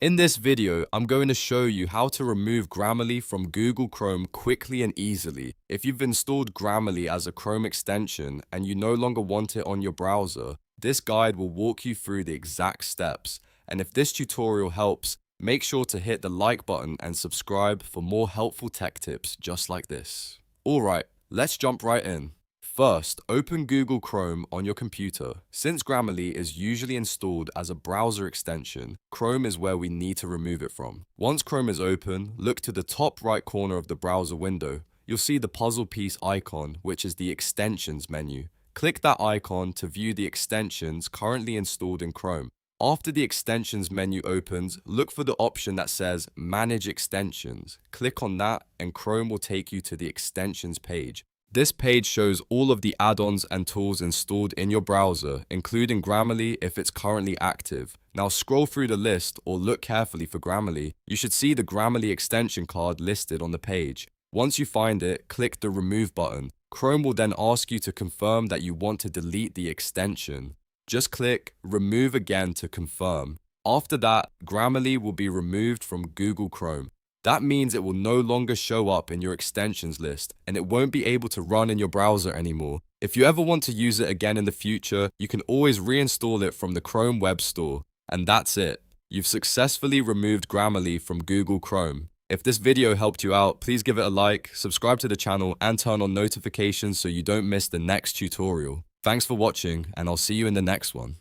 In this video, I'm going to show you how to remove Grammarly from Google Chrome quickly and easily. If you've installed Grammarly as a Chrome extension and you no longer want it on your browser, this guide will walk you through the exact steps. And if this tutorial helps, make sure to hit the like button and subscribe for more helpful tech tips just like this. Alright, let's jump right in. First, open Google Chrome on your computer. Since Grammarly is usually installed as a browser extension, Chrome is where we need to remove it from. Once Chrome is open, look to the top right corner of the browser window. You'll see the puzzle piece icon, which is the Extensions menu. Click that icon to view the extensions currently installed in Chrome. After the Extensions menu opens, look for the option that says Manage Extensions. Click on that and Chrome will take you to the Extensions page. This page shows all of the add-ons and tools installed in your browser, including Grammarly if it's currently active. Now scroll through the list or look carefully for Grammarly. You should see the Grammarly extension card listed on the page. Once you find it, click the Remove button. Chrome will then ask you to confirm that you want to delete the extension. Just click Remove again to confirm. After that, Grammarly will be removed from Google Chrome. That means it will no longer show up in your extensions list and it won't be able to run in your browser anymore. If you ever want to use it again in the future, you can always reinstall it from the Chrome Web Store. And that's it. You've successfully removed Grammarly from Google Chrome. If this video helped you out, please give it a like, subscribe to the channel, and turn on notifications so you don't miss the next tutorial. Thanks for watching, and I'll see you in the next one.